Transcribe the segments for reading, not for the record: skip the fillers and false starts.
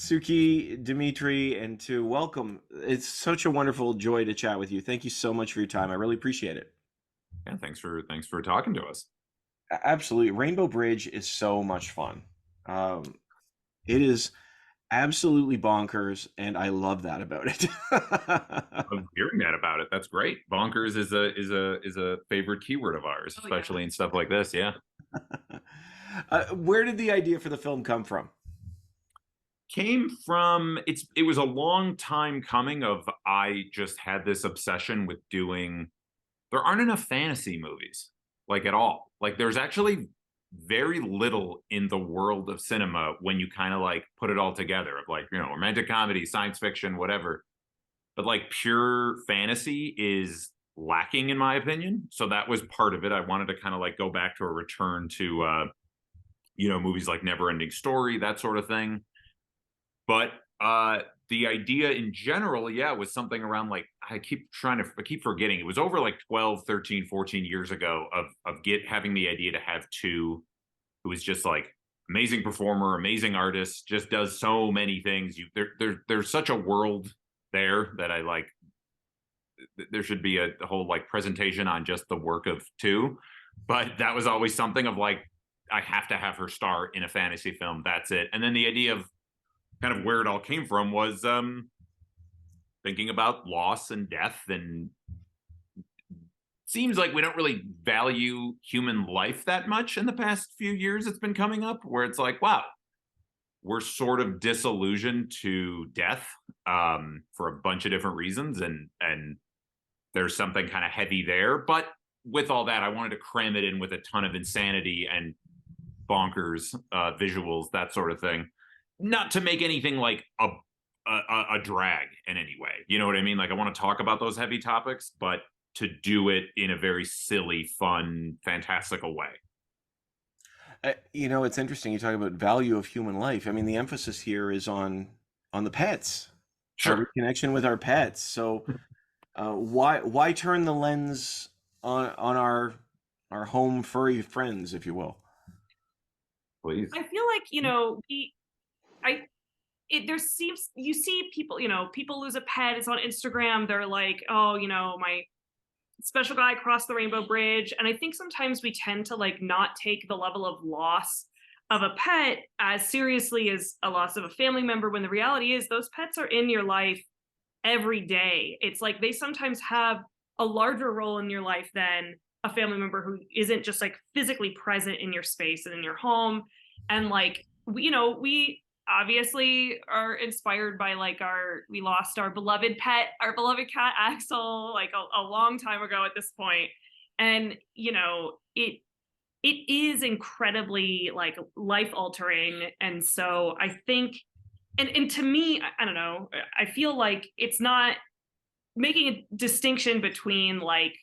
Suki, Dimitri, and to welcome. It's such a wonderful joy to chat with you. Thank you so much for your time. I really appreciate it. Yeah, thanks for talking to us. Absolutely. Rainbow Bridge is so much fun. Um, it is absolutely bonkers, and I love that about it. I'm hearing that about it. That's great. Bonkers is a favorite keyword of ours, Oh, yeah. especially in stuff like this. Yeah. Where did the idea for the film come from? Came from it was a long time coming of I just had this obsession with doing there aren't enough fantasy movies like at all. Like there's actually very little in the world of cinema when you kind of like put it all together of like, romantic comedy, science fiction, whatever. But like pure fantasy is lacking in my opinion. So that was part of it. I wanted to kind of like go back to a return to movies like Never Ending Story, that sort of thing. But the idea in general, yeah, was something around like I keep forgetting. It was over like 12, 13, 14 years ago of get having the idea to have two who is just like amazing performer, amazing artist, just does so many things. There's such a world there that I like there should be a whole like presentation on just the work of two. But that was always something of like, I have to have her star in a fantasy film. That's it. And then the idea of kind of where it all came from was thinking about loss and death. And seems like we don't really value human life that much in the past few years. It's been coming up where it's like, wow, we're sort of disillusioned to death for a bunch of different reasons. And there's something kind of heavy there. But with all that, I wanted to cram it in with a ton of insanity and bonkers visuals, that sort of thing. Not to make anything like a drag in any way. You know what I mean? Like I want to talk about those heavy topics, but to do it in a very silly, fun, fantastical way. It's interesting. You talk about value of human life. I mean, the emphasis here is on the pets, our Sure. reconnection with our pets. So, why turn the lens on our home furry friends, if you will? Please. I feel like, I, there seems, you see people, people lose a pet. It's on Instagram. They're like, oh, my special guy crossed the rainbow bridge. And I think sometimes we tend to like not take the level of loss of a pet as seriously as a loss of a family member, when the reality is those pets are in your life every day. It's like they sometimes have a larger role in your life than a family member who isn't just like physically present in your space and in your home. And like, we obviously are inspired by like we lost our beloved pet, our beloved cat Axel, like a long time ago at this point. And, it is incredibly like life altering. And so I think, and to me, I don't know, I feel like it's not making a distinction between like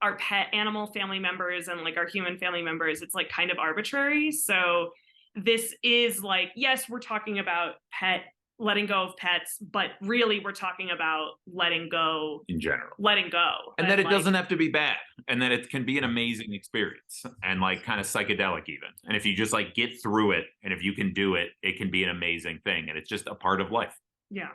our pet animal family members and like our human family members. It's like kind of arbitrary. So this is like, yes, we're talking about letting go of pets, but really we're talking about In general. letting go. And that And it like, doesn't have to be bad, and that it can be an amazing experience and like kind of psychedelic even. And if you just like get through it, and if you can do it, it can be an amazing thing, and it's just a part of life. yeah.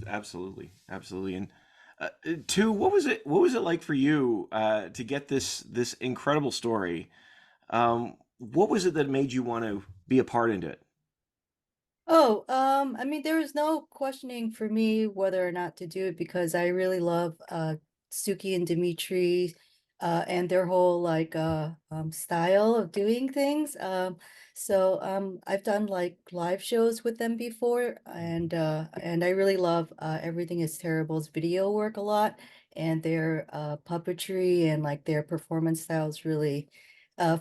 Absolutely, absolutely. And two, what was it like for you to get this incredible story? What was it that made you want to be a part into it? Oh, I mean, there was no questioning for me whether or not to do it because I really love Suki and Dimitri and their whole like style of doing things. So I've done like live shows with them before, and I really love Everything is Terrible's video work a lot, and their puppetry and like their performance styles really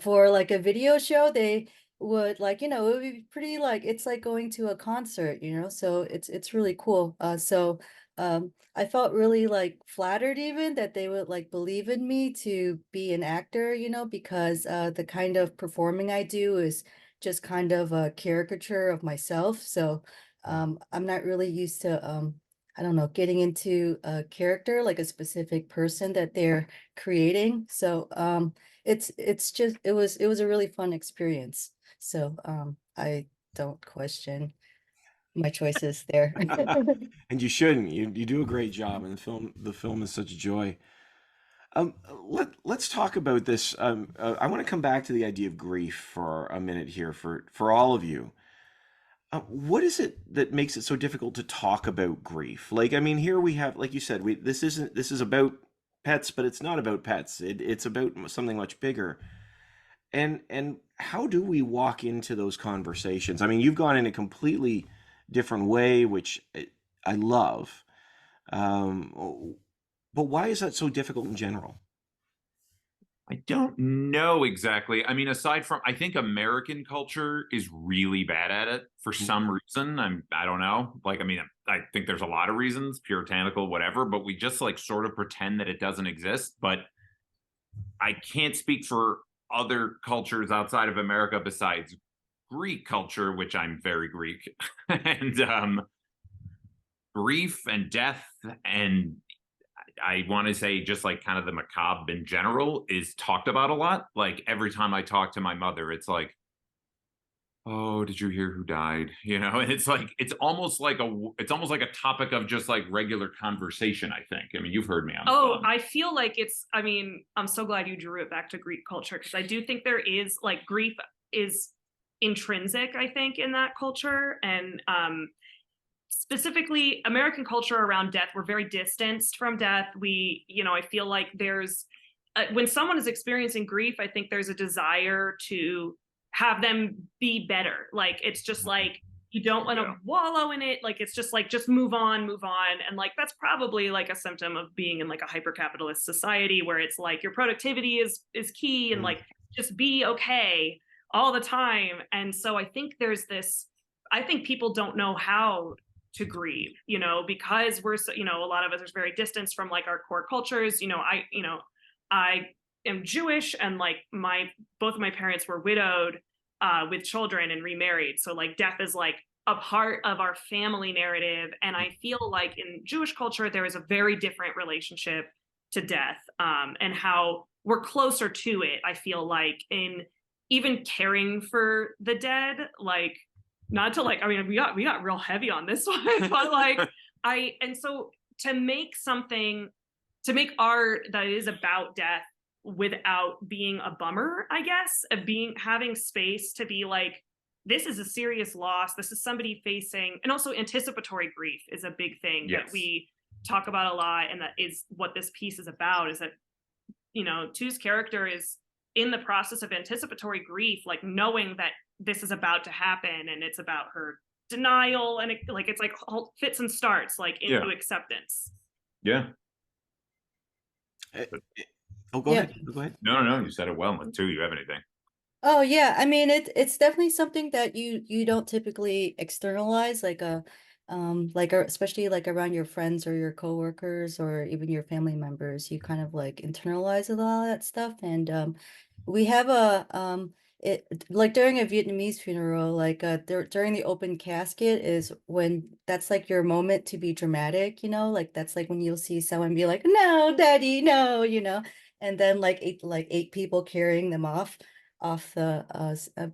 for like a video show, they would like, it would be pretty like it's like going to a concert, so it's really cool. So I felt really like flattered even that they would like believe in me to be an actor, because the kind of performing I do is just kind of a caricature of myself. So I'm not really used to I don't know, getting into a character like a specific person that they're creating. So it's just it was a really fun experience. So I don't question. my choices there. And you shouldn't. You do a great job, and the film is such a joy. Let's talk about this. I want to come back to the idea of grief for a minute here for all of you. What is it that makes it so difficult to talk about grief? Like, I mean, here we have, like you said, this is about pets, but it's not about pets. It's about something much bigger. And how do we walk into those conversations? I mean, you've gone in a completely different way, which I love. Um, but why is that so difficult in general? I don't know exactly. I mean, aside from, I think American culture is really bad at it for some reason. I don't know. Like, I mean, I think there's a lot of reasons, puritanical, whatever, but we just like sort of pretend that it doesn't exist. But I can't speak for other cultures outside of America besides Greek culture, which I'm very Greek, and grief and death and I want to say just like kind of the macabre in general is talked about a lot. Like every time I talk to my mother, it's like, oh, did you hear who died? You know, and it's almost like a topic of just like regular conversation, I think. I mean, you've heard me on the phone. I feel like I mean, I'm so glad you drew it back to Greek culture because I do think there is like grief is intrinsic, I think, in that culture. And specifically American culture around death, we're very distanced from death. I feel like there's when someone is experiencing grief, I think there's a desire to have them be better. Like it's just like you don't want to wallow in it. Like it's just like just move on. And like that's probably like a symptom of being in like a hyper capitalist society where it's like your productivity is key and like just be okay all the time. And so I think I think people don't know how to grieve, because we're so, a lot of us are very distanced from like our core cultures. I am Jewish and like both of my parents were widowed with children and remarried. So like death is like a part of our family narrative. And I feel like in Jewish culture, there is a very different relationship to death and how we're closer to it. I feel like in even caring for the dead, like not to like, I mean, we got real heavy on this one, but like and so to make art that is about death without being a bummer, I guess, of having space to be like, this is a serious loss. This is somebody facing, and also anticipatory grief is a big thing that we talk about a lot. And that is what this piece is about, is that, Tu's character is in the process of anticipatory grief, like knowing that this is about to happen, and it's about her denial, and it's like fits and starts like into acceptance. Yeah. Go ahead. Go ahead. No, you said it well. Too, you have anything? Oh yeah, I mean it's definitely something that you don't typically externalize especially like around your friends or your coworkers or even your family members. You kind of like internalize a lot of that stuff. And we have it like during a Vietnamese funeral, like during the open casket is when that's like your moment to be dramatic, like that's like when you'll see someone be like, no, daddy, no, and then like eight people carrying them off the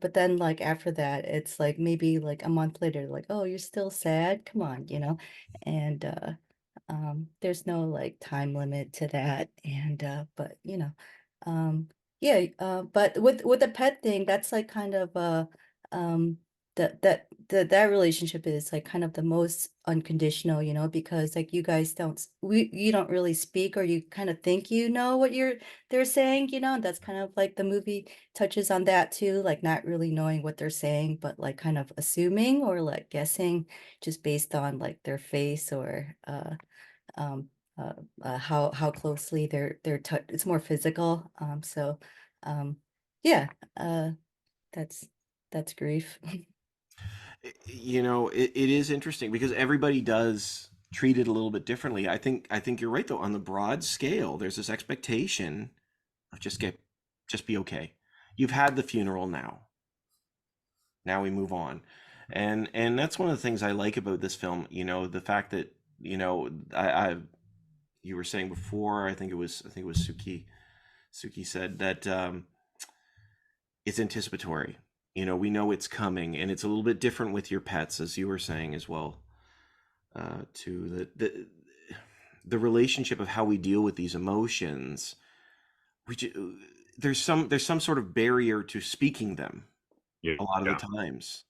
but then like after that it's like maybe like a month later like, oh, you're still sad, come on, and there's no like time limit to that. And but yeah, but with the pet thing, that's like kind of that relationship is like kind of the most unconditional, because like you guys you don't really speak, or you kind of think what they're saying, and that's kind of like the movie touches on that too, like not really knowing what they're saying, but like kind of assuming or like guessing just based on like their face or um how closely they're it's more physical. So yeah, that's grief. It is interesting because everybody does treat it a little bit differently. I think you're right though. On the broad scale, there's this expectation of just be okay. You've had the funeral now. Now we move on. And that's one of the things I like about this film, the fact that, I you were saying before, I think it was Suki said that it's anticipatory. we know it's coming, and it's a little bit different with your pets, as you were saying as well. To the relationship of how we deal with these emotions, there's some sort of barrier to speaking them Yeah. a lot of the times,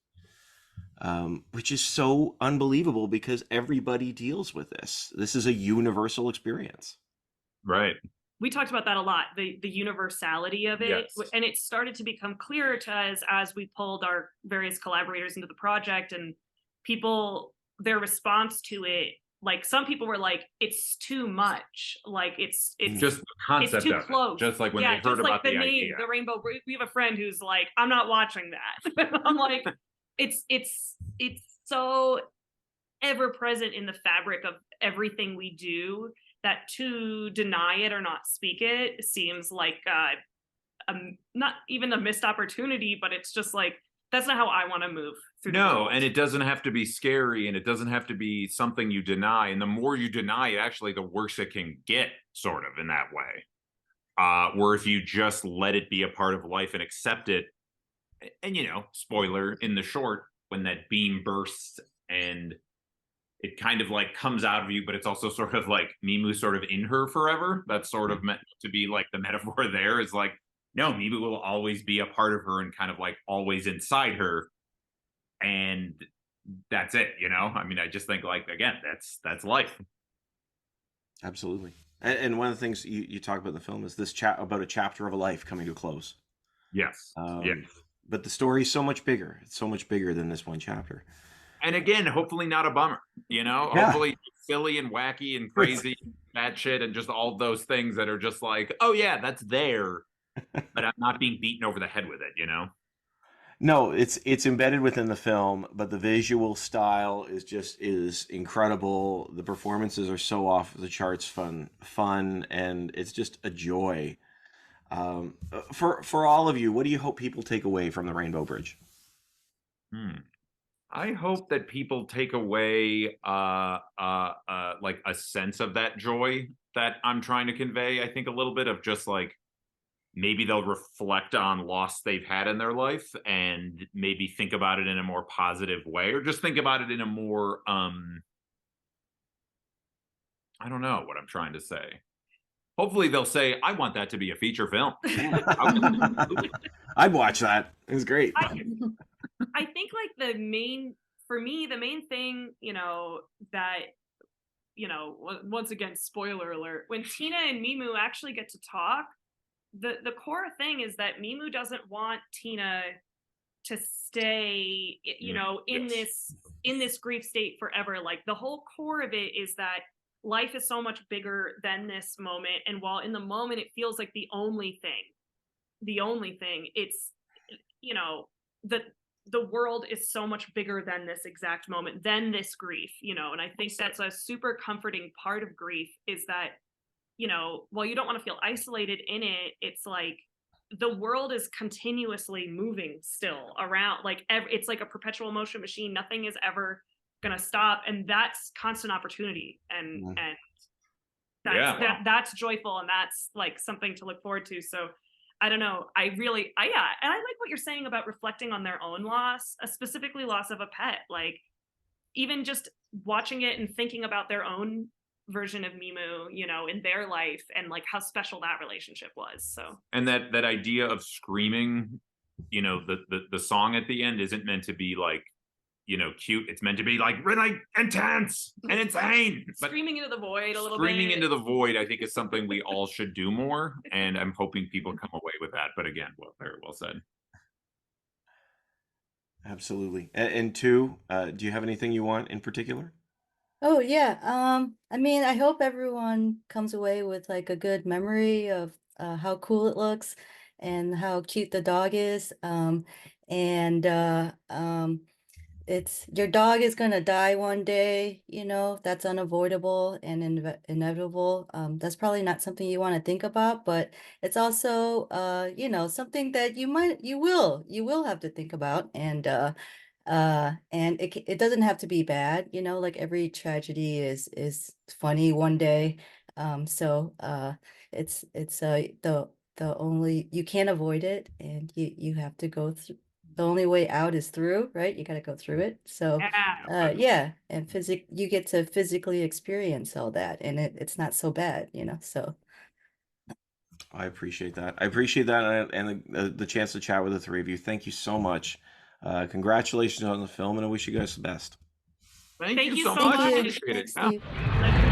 which is so unbelievable because everybody deals with this. This is a universal experience. Right. We talked about that a lot, the universality of it. Yes. And it started to become clear to us as we pulled our various collaborators into the project, and people, their response to it, like some people were like, it's too much, like it's Just the concept too of close. it. Just like when Yeah, they heard just like about the name, idea. the rainbow. We have a friend who's like, I'm not watching that. I'm like, it's so ever present in the fabric of everything we do that to deny it or not speak it seems like not even a missed opportunity, but it's just like, that's not how I want to move through the No, world. and it doesn't have to be scary, and it doesn't have to be something you deny. And the more you deny it, actually, the worse it can get, sort of, in that way. Where if you just let it be a part of life and accept it, and spoiler, in the short, when that beam bursts and it kind of like comes out of you, but it's also sort of like MeeMoo sort of in her forever. That's sort of meant to be like the metaphor there is like, no, MeeMoo will always be a part of her and kind of like always inside her. And that's it, I mean, I just think like, again, that's life. Absolutely. And one of the things you talk about in the film is this chat about a chapter of a life coming to a close. Yes. Yes. But the story is so much bigger. It's so much bigger than this one chapter. And again, hopefully not a bummer, hopefully silly and wacky and crazy, that shit, and just all those things that are just like, oh yeah, that's there, but I'm not being beaten over the head with it, No, it's embedded within the film, but the visual style is incredible. The performances are so off the charts fun, and it's just a joy. For all of you, what do you hope people take away from the Rainbow Bridge? I hope that people take away like a sense of that joy that I'm trying to convey. I think a little bit of just like, maybe they'll reflect on loss they've had in their life and maybe think about it in a more positive way, or just think about it in a more I don't know what I'm trying to say. Hopefully they'll say, I want that to be a feature film. I'd watch that. It was great. I think like for me, the main thing, that, once again, spoiler alert, when Tina and MeeMoo actually get to talk, the core thing is that MeeMoo doesn't want Tina to stay, in this grief state forever. Like the whole core of it is that life is so much bigger than this moment. And while in the moment it feels like the only thing, it's, the world is so much bigger than this exact moment, than this grief, and I think that's a super comforting part of grief, is that, while you don't want to feel isolated in it, it's like the world is continuously moving still around, like it's like a perpetual motion machine. Nothing is ever gonna stop, and that's constant opportunity, and that's joyful, and that's like something to look forward to. So I don't know. And I like what you're saying about reflecting on their own loss, specifically loss of a pet. Like even just watching it and thinking about their own version of MeeMoo, in their life, and like how special that relationship was. So, and that idea of screaming, the song at the end isn't meant to be like, cute. It's meant to be like really intense and insane. Screaming into the void a little bit. Screaming into the void, I think, is something we all should do more, and I'm hoping people come away with that. But again, very well said. Absolutely. And two, do you have anything you want in particular? Oh yeah. I mean, I hope everyone comes away with like a good memory of how cool it looks and how cute the dog is. And it's your dog is gonna die one day, that's unavoidable and inevitable. That's probably not something you want to think about, but it's also something that you will have to think about. And it doesn't have to be bad, like every tragedy is funny one day. So it's the only, you can't avoid it, and you have to go the only way out is through, right? You got to go through it. So, Yeah. yeah, and you get to physically experience all that, and it's not so bad, you know. So, I appreciate that. I appreciate that, and the chance to chat with the three of you. Thank you so much. Congratulations on the film, and I wish you guys the best. Thank Thank you you so so much. much. thank you. Appreciate it. Thanks, Yeah. Steve. Like,